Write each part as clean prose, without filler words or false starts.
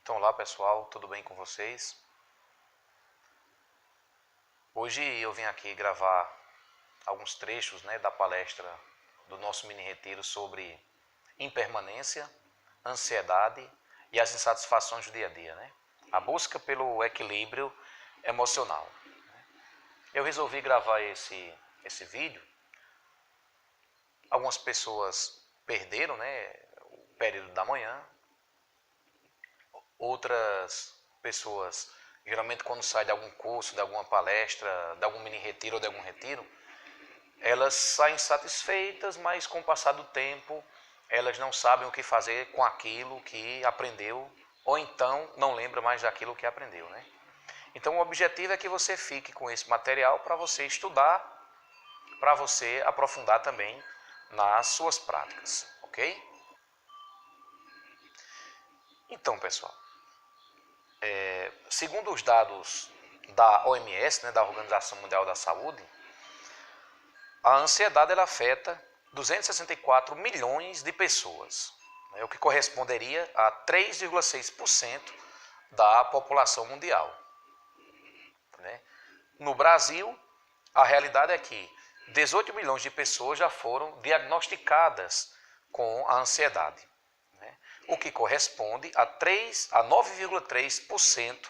Então, olá pessoal, tudo bem com vocês? Hoje eu vim aqui gravar alguns trechos da palestra do nosso mini retiro sobre impermanência, ansiedade e as insatisfações do dia a dia, A busca pelo equilíbrio emocional. Eu resolvi gravar esse vídeo. Algumas pessoas perderam o período da manhã. Outras pessoas, geralmente quando sai de algum curso, de alguma palestra, de algum mini retiro ou de algum retiro, elas saem satisfeitas, mas com o passar do tempo, elas não sabem o que fazer com aquilo que aprendeu, ou então não lembra mais daquilo que aprendeu, Então o objetivo é que você fique com esse material para você estudar, para você aprofundar também nas suas práticas, ok? Então, pessoal, segundo os dados da OMS, da Organização Mundial da Saúde, a ansiedade ela afeta 264 milhões de pessoas, o que corresponderia a 3,6% da população mundial. No Brasil, a realidade é que 18 milhões de pessoas já foram diagnosticadas com a ansiedade, o que corresponde a 9,3%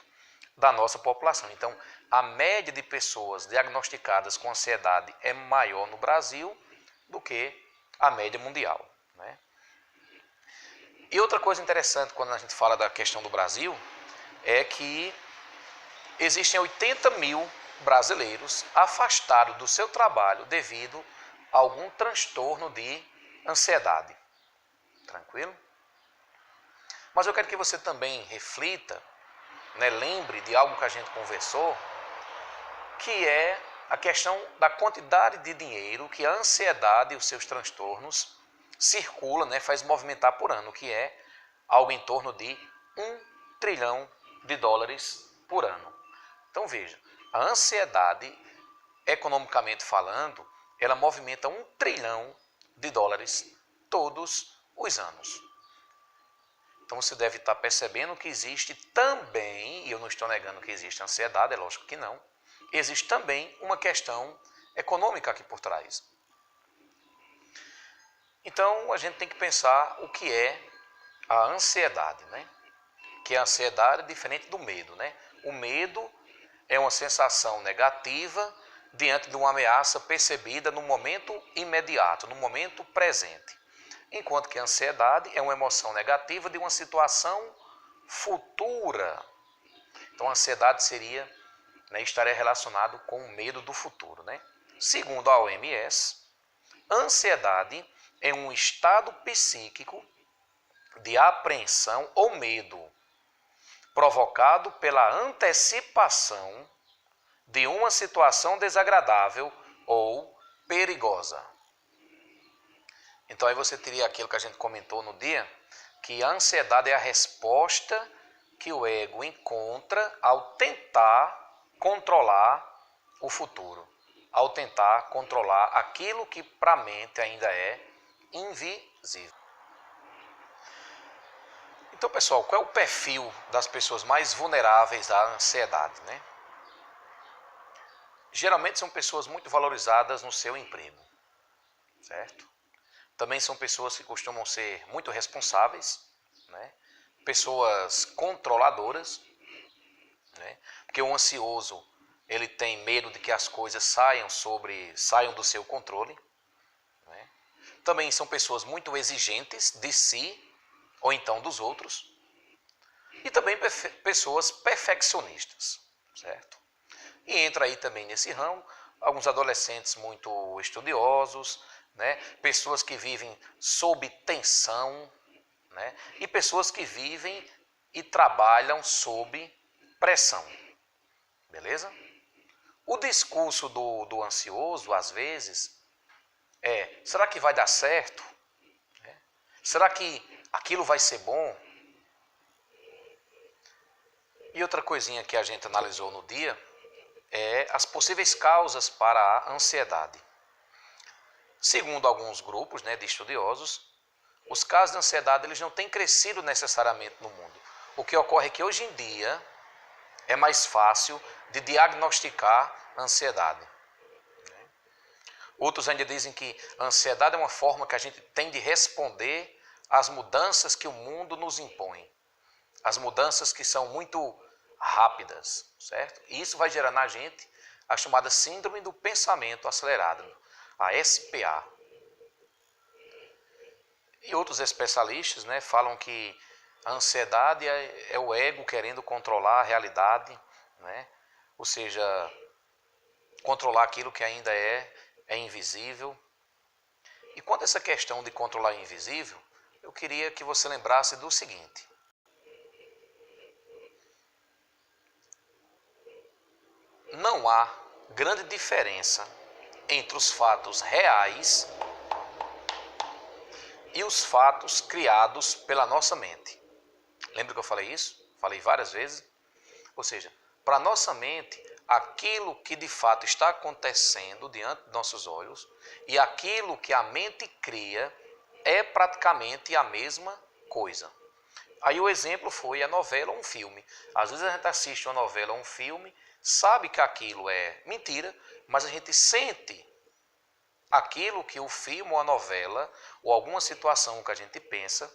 da nossa população. Então, a média de pessoas diagnosticadas com ansiedade é maior no Brasil do que a média mundial. E outra coisa interessante quando a gente fala da questão do Brasil é que existem 80 mil brasileiros afastados do seu trabalho devido a algum transtorno de ansiedade. Tranquilo? Mas eu quero que você também reflita, lembre de algo que a gente conversou, que é a questão da quantidade de dinheiro que a ansiedade e os seus transtornos circula, faz movimentar por ano, que é algo em torno de $1 trilhão por ano. Então veja, a ansiedade, economicamente falando, ela movimenta $1 trilhão todos os anos. Então você deve estar percebendo que existe também, e eu não estou negando que existe ansiedade, é lógico que não, existe também uma questão econômica aqui por trás. Então a gente tem que pensar o que é a ansiedade, Que a ansiedade é diferente do medo, O medo é uma sensação negativa diante de uma ameaça percebida no momento imediato, no momento presente. Enquanto que a ansiedade é uma emoção negativa de uma situação futura. Então a ansiedade estaria relacionado com o medo do futuro. Segundo a OMS, ansiedade é um estado psíquico de apreensão ou medo provocado pela antecipação de uma situação desagradável ou perigosa. Então aí você teria aquilo que a gente comentou no dia, que a ansiedade é a resposta que o ego encontra ao tentar controlar o futuro, ao tentar controlar aquilo que para a mente ainda é invisível. Então, pessoal, qual é o perfil das pessoas mais vulneráveis à ansiedade, Geralmente são pessoas muito valorizadas no seu emprego, certo? Também são pessoas que costumam ser muito responsáveis, Pessoas controladoras, Porque o ansioso, ele tem medo de que as coisas saiam do seu controle, Também são pessoas muito exigentes de si ou então dos outros. E também pessoas perfeccionistas, certo? E entra aí também nesse ramo alguns adolescentes muito estudiosos, Pessoas que vivem sob tensão, E pessoas que vivem e trabalham sob pressão. Beleza? O discurso do ansioso, às vezes, será que vai dar certo? Será que aquilo vai ser bom? E outra coisinha que a gente analisou no dia é as possíveis causas para a ansiedade. Segundo alguns grupos de estudiosos, os casos de ansiedade eles não têm crescido necessariamente no mundo. o que ocorre é que hoje em dia é mais fácil de diagnosticar a ansiedade. Outros ainda dizem que a ansiedade é uma forma que a gente tem de responder às mudanças que o mundo nos impõe. As mudanças que são muito rápidas, certo? E isso vai gerar na gente a chamada síndrome do pensamento acelerado, a SPA. E outros especialistas, né, falam que a ansiedade é o ego querendo controlar a realidade, né? Ou seja, controlar aquilo que ainda é invisível. E quanto a essa questão de controlar o invisível, eu queria que você lembrasse do seguinte. Não há grande diferença entre os fatos reais e os fatos criados pela nossa mente. Lembra que eu falei isso? Falei várias vezes. Ou seja, para a nossa mente, aquilo que de fato está acontecendo diante de nossos olhos e aquilo que a mente cria é praticamente a mesma coisa. Aí o exemplo foi a novela ou um filme. Às vezes a gente assiste uma novela ou um filme, sabe que aquilo é mentira, mas a gente sente aquilo que o filme ou a novela ou alguma situação que a gente pensa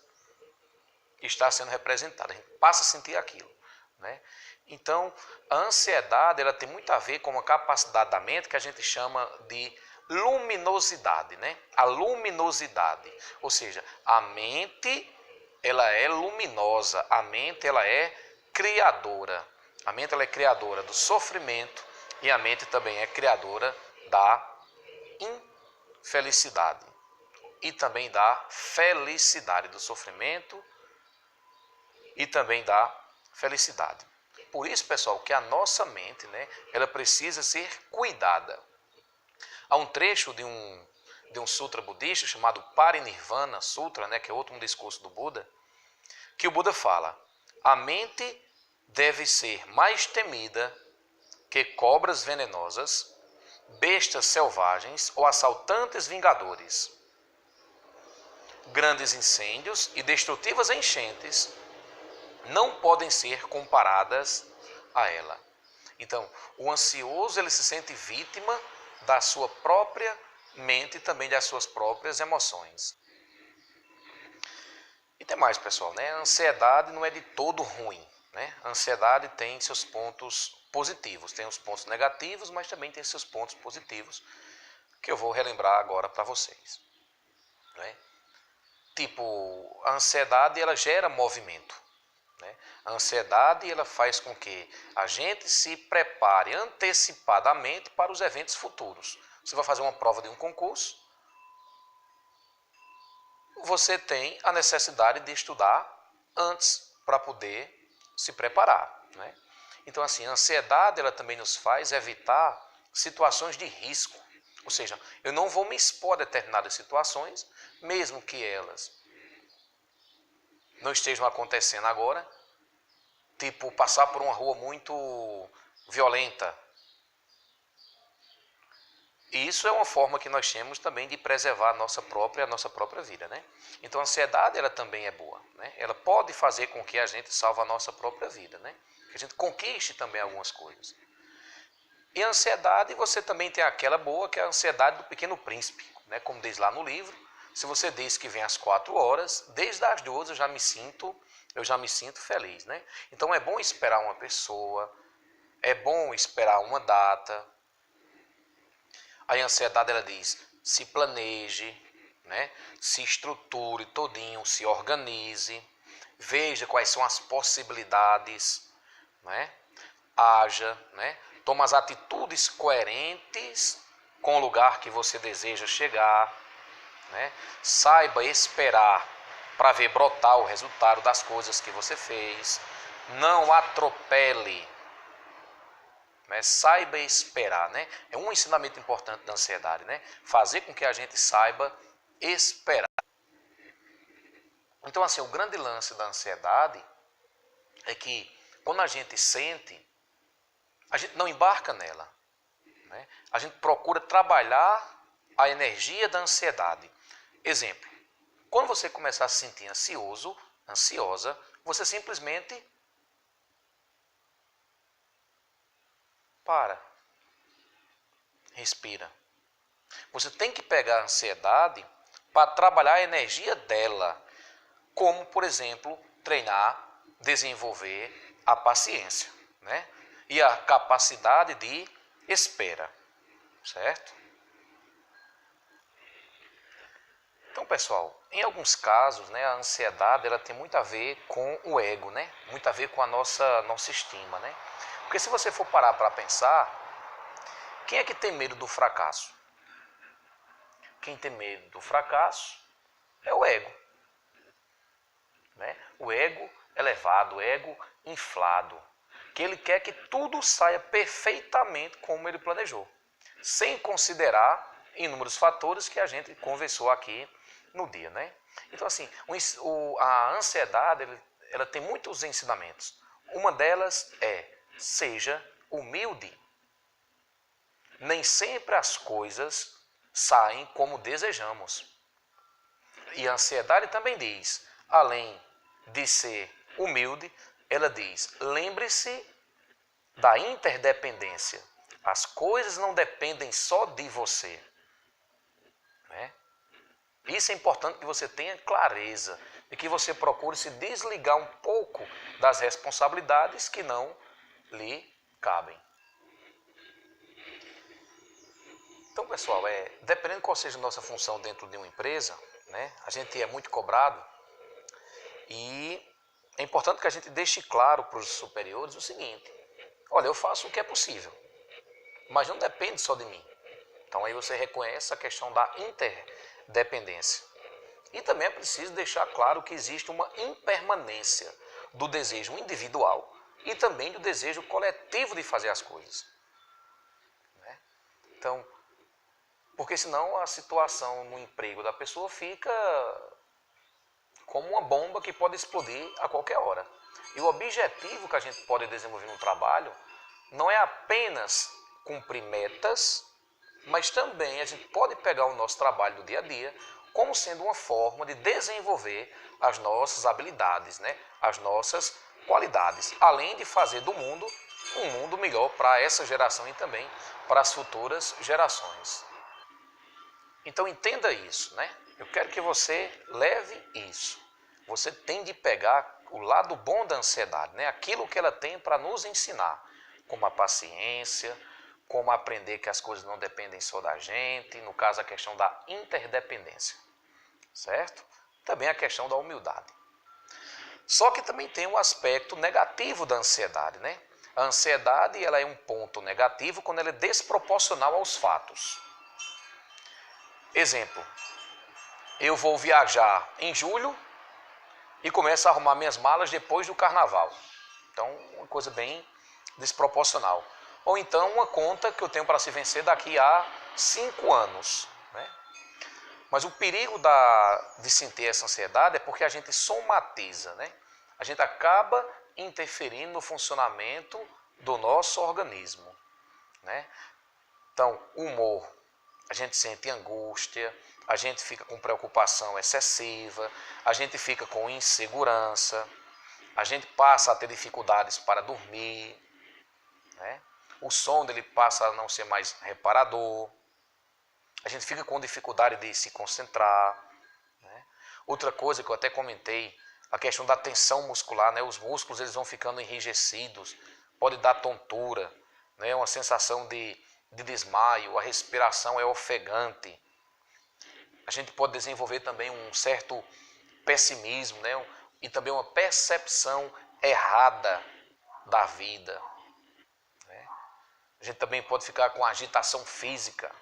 está sendo representada. A gente passa a sentir aquilo, né? Então, a ansiedade ela tem muito a ver com uma capacidade da mente que a gente chama de luminosidade, né? A luminosidade, ou seja, a mente ela é luminosa, a mente ela é criadora. A mente ela é criadora do sofrimento e a mente também é criadora da infelicidade e também da felicidade, do sofrimento e também da felicidade. Por isso, pessoal, que a nossa mente, né, ela precisa ser cuidada. Há um trecho de um sutra budista chamado Parinirvana Sutra, né, que é outro discurso do Buda, que o Buda fala: a mente deve ser mais temida que cobras venenosas, bestas selvagens ou assaltantes vingadores. Grandes incêndios e destrutivas enchentes não podem ser comparadas a ela. Então, o ansioso ele se sente vítima da sua própria mente e também das suas próprias emoções. E tem mais, pessoal, né? A ansiedade não é de todo ruim, né? A ansiedade tem seus pontos positivos, tem os pontos negativos, mas também tem seus pontos positivos, que eu vou relembrar agora para vocês, né? Tipo, a ansiedade ela gera movimento, né? A ansiedade ela faz com que a gente se prepare antecipadamente para os eventos futuros. Você vai fazer uma prova de um concurso, você tem a necessidade de estudar antes para poder se preparar, né? Então, assim, a ansiedade ela também nos faz evitar situações de risco. Ou seja, eu não vou me expor a determinadas situações, mesmo que elas não estejam acontecendo agora, tipo passar por uma rua muito violenta. E isso é uma forma que nós temos também de preservar a nossa própria vida, né? Então a ansiedade ela também é boa, né? Ela pode fazer com que a gente salve a nossa própria vida, né? Que a gente conquiste também algumas coisas. E a ansiedade você também tem aquela boa que é a ansiedade do Pequeno Príncipe, né? Como diz lá no livro, se você diz que vem às 4 horas, desde as 2 eu já me sinto feliz, né? Então é bom esperar uma pessoa, é bom esperar uma data. A ansiedade ela diz, se planeje, né? Se estruture todinho, se organize, veja quais são as possibilidades, né? Haja, né? Toma as atitudes coerentes com o lugar que você deseja chegar, né? Saiba esperar para ver brotar o resultado das coisas que você fez. Não atropele, né? Saiba esperar, né? É um ensinamento importante da ansiedade, né? Fazer com que a gente saiba esperar. Então, assim, o grande lance da ansiedade é que quando a gente sente, a gente não embarca nela, né? A gente procura trabalhar a energia da ansiedade. Exemplo, quando você começar a se sentir ansioso, ansiosa, você simplesmente para, respira. Você tem que pegar a ansiedade para trabalhar a energia dela, como, por exemplo, treinar, desenvolver a paciência, né? E a capacidade de espera, certo? Então, pessoal, em alguns casos, né, a ansiedade ela tem muito a ver com o ego, né? Muito a ver com a nossa estima, né? Porque se você for parar para pensar, quem é que tem medo do fracasso? Quem tem medo do fracasso é o ego, né? O ego elevado, o ego inflado, que ele quer que tudo saia perfeitamente como ele planejou, sem considerar inúmeros fatores que a gente conversou aqui no dia, né? Então, assim, a ansiedade, ela tem muitos ensinamentos. Uma delas é, seja humilde. Nem sempre as coisas saem como desejamos. E a ansiedade também diz, além de ser humilde, ela diz, lembre-se da interdependência. As coisas não dependem só de você, né? Isso é importante que você tenha clareza e que você procure se desligar um pouco das responsabilidades que não lhe cabem. Então, pessoal, dependendo qual seja a nossa função dentro de uma empresa, né, a gente é muito cobrado e é importante que a gente deixe claro para os superiores o seguinte: olha, eu faço o que é possível, mas não depende só de mim. Então aí você reconhece a questão da interdependência. E também é preciso deixar claro que existe uma impermanência do desejo individual e também do desejo coletivo de fazer as coisas, né? Então, porque senão a situação no emprego da pessoa fica como uma bomba que pode explodir a qualquer hora. E o objetivo que a gente pode desenvolver no trabalho não é apenas cumprir metas, mas também a gente pode pegar o nosso trabalho do dia a dia como sendo uma forma de desenvolver as nossas habilidades, né? As nossas qualidades, além de fazer do mundo um mundo melhor para essa geração e também para as futuras gerações. Então entenda isso, né? Eu quero que você leve isso. Você tem de pegar o lado bom da ansiedade, né? Aquilo que ela tem para nos ensinar, como a paciência, como aprender que as coisas não dependem só da gente, no caso a questão da interdependência, certo? Também a questão da humildade. Só que também tem um aspecto negativo da ansiedade, né? A ansiedade ela é um ponto negativo quando ela é desproporcional aos fatos. Exemplo, eu vou viajar em julho e começo a arrumar minhas malas depois do carnaval. Então, uma coisa bem desproporcional. Ou então, uma conta que eu tenho para se vencer daqui a 5 anos, né? Mas o perigo de sentir essa ansiedade é porque a gente somatiza, né? A gente acaba interferindo no funcionamento do nosso organismo, né? Então, o humor, a gente sente angústia, a gente fica com preocupação excessiva, a gente fica com insegurança, a gente passa a ter dificuldades para dormir, né? O sono ele passa a não ser mais reparador, a gente fica com dificuldade de se concentrar, né? Outra coisa que eu até comentei, a questão da tensão muscular, né? Os músculos eles vão ficando enrijecidos, pode dar tontura, né? Uma sensação de desmaio, a respiração é ofegante. A gente pode desenvolver também um certo pessimismo, né? E também uma percepção errada da vida, né? A gente também pode ficar com agitação física.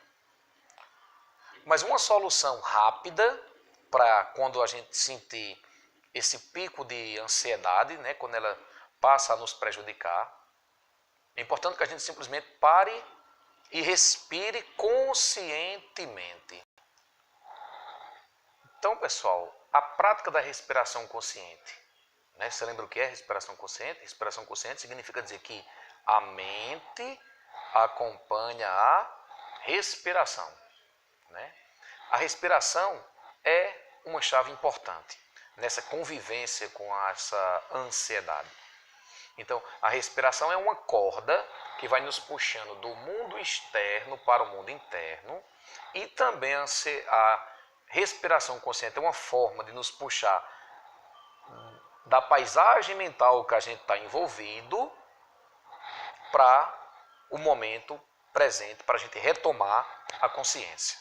Mas uma solução rápida para quando a gente sentir esse pico de ansiedade, né? Quando ela passa a nos prejudicar, é importante que a gente simplesmente pare e respire conscientemente. Então, pessoal, a prática da respiração consciente, né? Você lembra o que é respiração consciente? Respiração consciente significa dizer que a mente acompanha a respiração, né? A respiração é uma chave importante. nessa convivência com essa ansiedade. Então, a respiração é uma corda que vai nos puxando do mundo externo para o mundo interno, e também a respiração consciente é uma forma de nos puxar da paisagem mental que a gente está envolvido para o momento presente, para a gente retomar a consciência.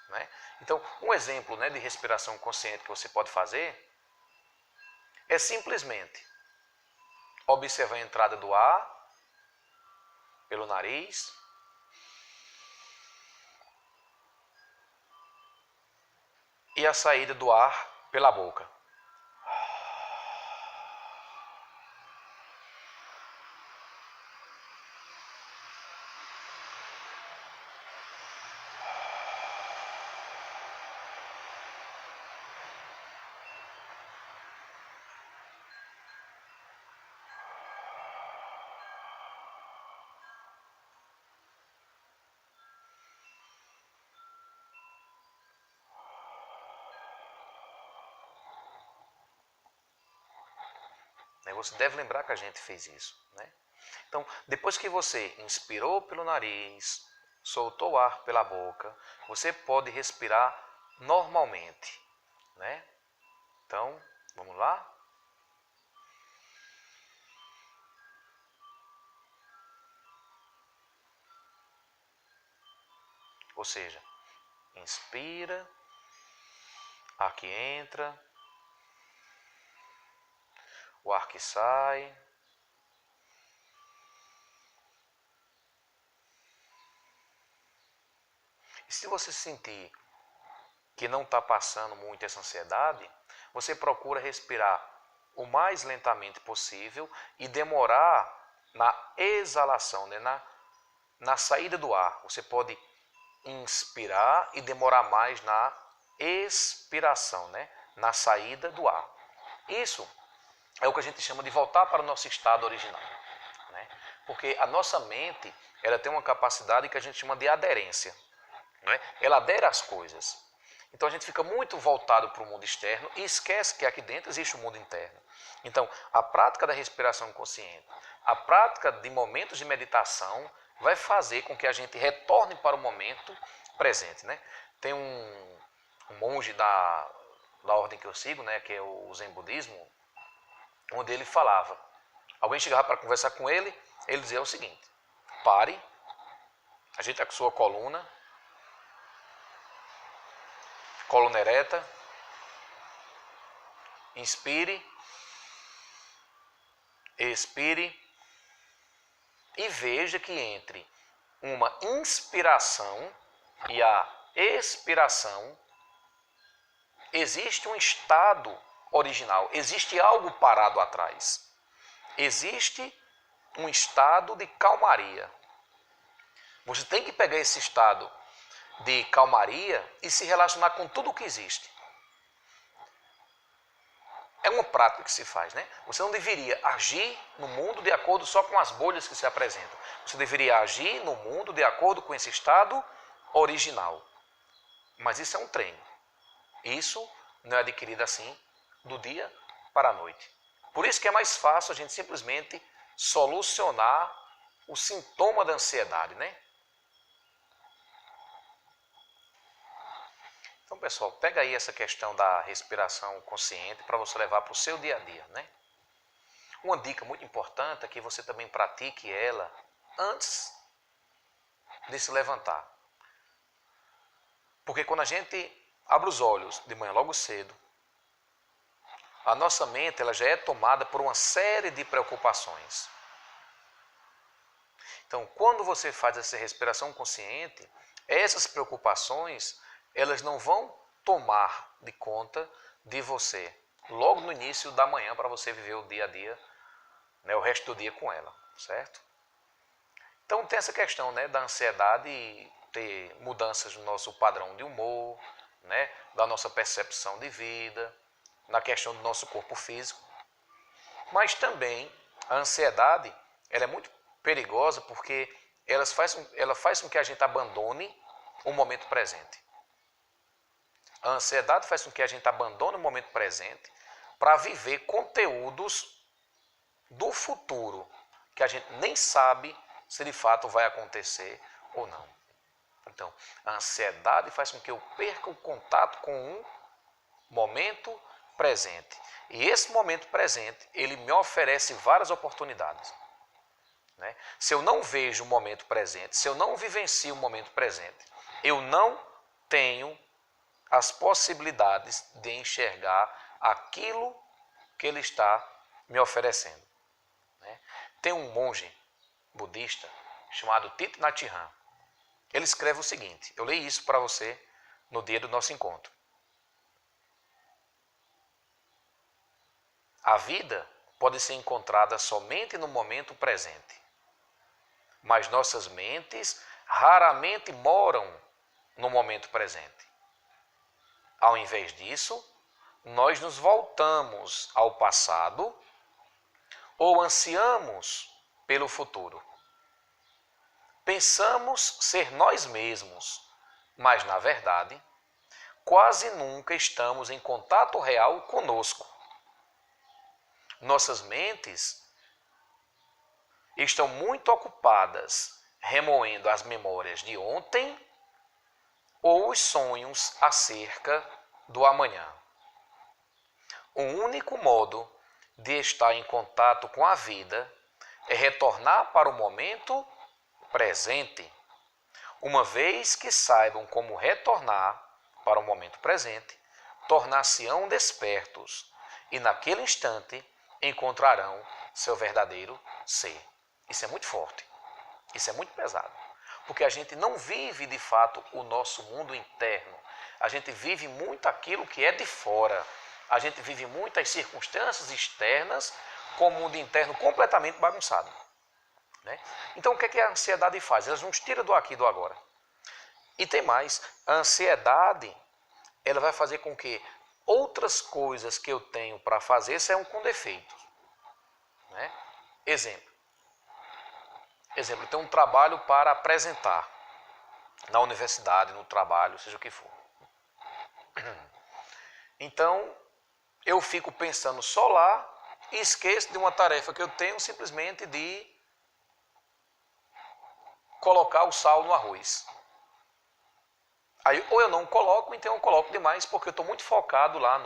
Né? Então, um exemplo, né, de respiração consciente que você pode fazer é simplesmente observar a entrada do ar pelo nariz e a saída do ar pela boca. Você deve lembrar que a gente fez isso. Né? Então, depois que você inspirou pelo nariz, soltou o ar pela boca, você pode respirar normalmente. Né? Então, vamos lá? Ou seja, inspira, ar que entra, o ar que sai. E se você sentir que não está passando muito essa ansiedade, você procura respirar o mais lentamente possível e demorar na exalação, né? na saída do ar. Você pode inspirar e demorar mais na expiração, né? Na saída do ar. Isso é o que a gente chama de voltar para o nosso estado original. Né? Porque a nossa mente ela tem uma capacidade que a gente chama de aderência. Né? Ela adere às coisas. Então a gente fica muito voltado para o mundo externo e esquece que aqui dentro existe o mundo interno. Então a prática da respiração consciente, a prática de momentos de meditação vai fazer com que a gente retorne para o momento presente. Né? Tem um monge da ordem que eu sigo, né, que é o Zen Budismo, onde ele falava, alguém chegava para conversar com ele, ele dizia o seguinte: pare, ajeite a sua coluna ereta, inspire, expire e veja que entre uma inspiração e a expiração existe um estado original, existe algo parado atrás. Existe um estado de calmaria. Você tem que pegar esse estado de calmaria e se relacionar com tudo o que existe. É uma prática que se faz, né? Você não deveria agir no mundo de acordo só com as bolhas que se apresentam. Você deveria agir no mundo de acordo com esse estado original. Mas isso é um treino. Isso não é adquirido assim do dia para a noite. Por isso que é mais fácil a gente simplesmente solucionar o sintoma da ansiedade, né? Então, pessoal, pega aí essa questão da respiração consciente para você levar para o seu dia a dia, né? Uma dica muito importante é que você também pratique ela antes de se levantar. Porque quando a gente abre os olhos de manhã logo cedo, a nossa mente ela já é tomada por uma série de preocupações. Então, quando você faz essa respiração consciente, essas preocupações elas não vão tomar de conta de você logo no início da manhã para você viver o dia a dia, né, o resto do dia com ela, certo? Então tem essa questão, né, da ansiedade ter mudanças no nosso padrão de humor, né, da nossa percepção de vida, na questão do nosso corpo físico. Mas também a ansiedade ela é muito perigosa porque ela faz com que a gente abandone o momento presente. A ansiedade faz com que a gente abandone o momento presente, para viver conteúdos do futuro que a gente nem sabe se de fato vai acontecer ou não. Então, a ansiedade faz com que eu perca o contato com um momento presente. E esse momento presente, ele me oferece várias oportunidades. Né? Se eu não vejo o momento presente, se eu não vivencio o momento presente, eu não tenho as possibilidades de enxergar aquilo que ele está me oferecendo. Né? Tem um monge budista chamado Thich Nhat Hanh. Ele escreve o seguinte, eu leio isso para você no dia do nosso encontro. A vida pode ser encontrada somente no momento presente, mas nossas mentes raramente moram no momento presente. Ao invés disso, nós nos voltamos ao passado ou ansiamos pelo futuro. Pensamos ser nós mesmos, mas na verdade, quase nunca estamos em contato real conosco. Nossas mentes estão muito ocupadas remoendo as memórias de ontem ou os sonhos acerca do amanhã. O único modo de estar em contato com a vida é retornar para o momento presente. Uma vez que saibam como retornar para o momento presente, tornar-se-ão despertos e naquele instante encontrarão seu verdadeiro ser. Isso é muito forte, isso é muito pesado, porque a gente não vive de fato o nosso mundo interno, a gente vive muito aquilo que é de fora, a gente vive muitas circunstâncias externas com o mundo interno completamente bagunçado. Né? Então o que é que a ansiedade faz? Ela nos tira do aqui e do agora. E tem mais, a ansiedade ela vai fazer com que outras coisas que eu tenho para fazer sejam com defeitos. Né? Exemplo, eu tenho um trabalho para apresentar na universidade, no trabalho, seja o que for. Então, eu fico pensando só lá e esqueço de uma tarefa que eu tenho simplesmente de colocar o sal no arroz. Aí ou eu não coloco, então eu coloco demais porque eu estou muito focado lá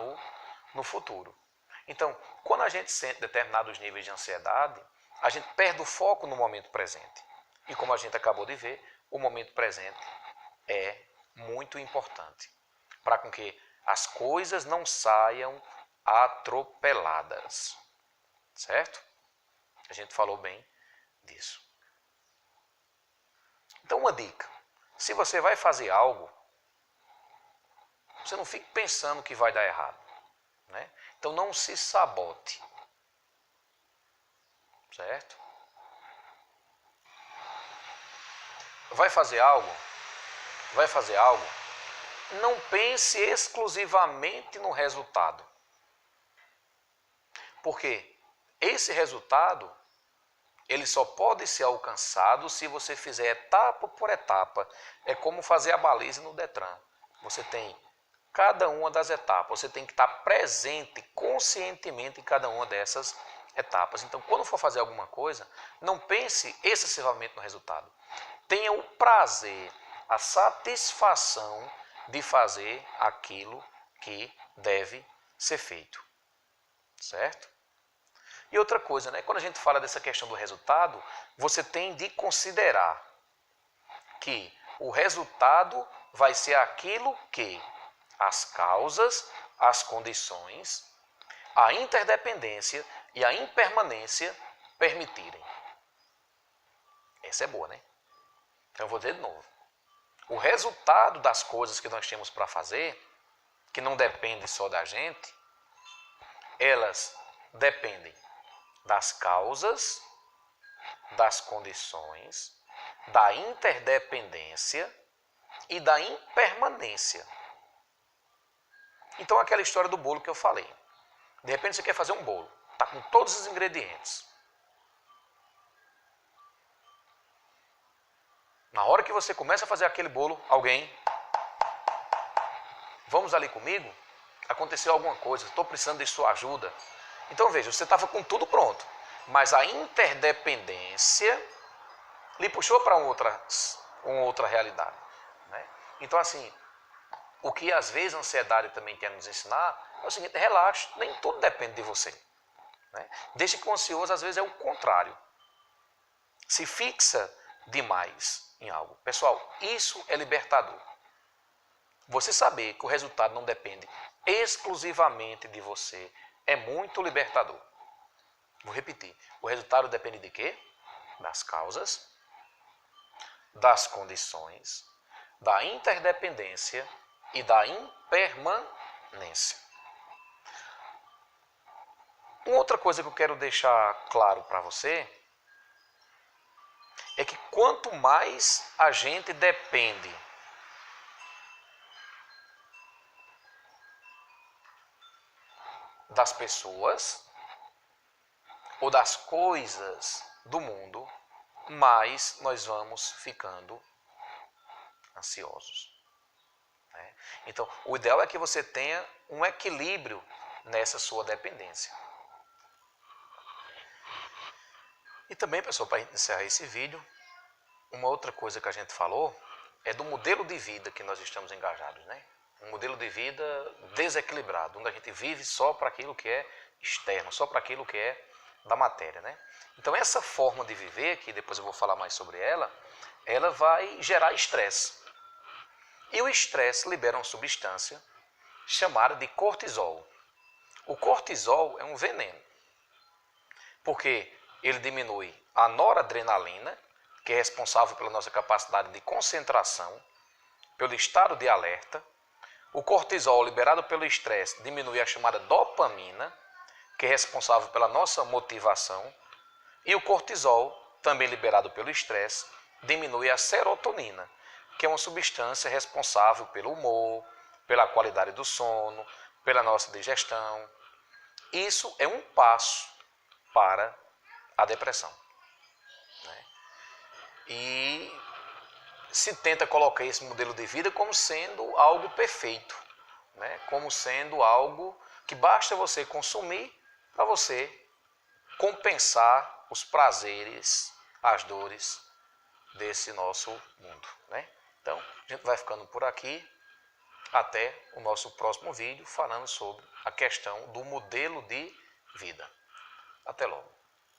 no futuro. Então, quando a gente sente determinados níveis de ansiedade, a gente perde o foco no momento presente. E como a gente acabou de ver, o momento presente é muito importante para com que as coisas não saiam atropeladas. Certo? A gente falou bem disso. Então, uma dica. Se você vai fazer algo, você não fique pensando que vai dar errado. Né? Então, não se sabote. Certo? Vai fazer algo, não pense exclusivamente no resultado. Porque esse resultado, ele só pode ser alcançado se você fizer etapa por etapa. É como fazer a baliza no Detran. Você tem cada uma das etapas, você tem que estar presente conscientemente em cada uma dessas etapas. Então, quando for fazer alguma coisa, não pense excessivamente no resultado. Tenha o prazer, a satisfação de fazer aquilo que deve ser feito. Certo? E outra coisa, né? Quando a gente fala dessa questão do resultado, você tem de considerar que o resultado vai ser aquilo que as causas, as condições, a interdependência e a impermanência permitirem. Essa é boa, né? Então eu vou dizer de novo. O resultado das coisas que nós temos para fazer, que não depende só da gente, elas dependem das causas, das condições, da interdependência e da impermanência. Então aquela história do bolo que eu falei. De repente você quer fazer um bolo, está com todos os ingredientes. Na hora que você começa a fazer aquele bolo, alguém, vamos ali comigo? aconteceu alguma coisa, estou precisando de sua ajuda. Então veja, você estava com tudo pronto, mas a interdependência lhe puxou para uma outra realidade. Né? Então assim, o que às vezes a ansiedade também quer nos ensinar é o seguinte: relaxe, nem tudo depende de você. Né? Deixe que o ansioso às vezes é o contrário. Se fixa demais em algo. Pessoal, isso é libertador. Você saber que o resultado não depende exclusivamente de você é muito libertador. Vou repetir. O resultado depende de quê? Das causas, das condições, da interdependência e da impermanência. Uma outra coisa que eu quero deixar claro para você é que quanto mais a gente depende das pessoas ou das coisas do mundo, mais nós vamos ficando ansiosos. Né? Então, o ideal é que você tenha um equilíbrio nessa sua dependência. E também, pessoal, para encerrar esse vídeo, uma outra coisa que a gente falou é do modelo de vida que nós estamos engajados, né? Um modelo de vida desequilibrado, onde a gente vive só para aquilo que é externo, só para aquilo que é da matéria, né? Então essa forma de viver, que depois eu vou falar mais sobre ela vai gerar estresse. E o estresse libera uma substância chamada de cortisol. O cortisol é um veneno, porque ele diminui a noradrenalina, que é responsável pela nossa capacidade de concentração, pelo estado de alerta. O cortisol liberado pelo estresse diminui a chamada dopamina, que é responsável pela nossa motivação. E o cortisol, também liberado pelo estresse, diminui a serotonina, que é uma substância responsável pelo humor, pela qualidade do sono, pela nossa digestão. Isso é um passo para a depressão. Né? E se tenta colocar esse modelo de vida como sendo algo perfeito, né? Como sendo algo que basta você consumir para você compensar os prazeres, as dores desse nosso mundo. Né? Então, a gente vai ficando por aqui. Até o nosso próximo vídeo falando sobre a questão do modelo de vida. Até logo.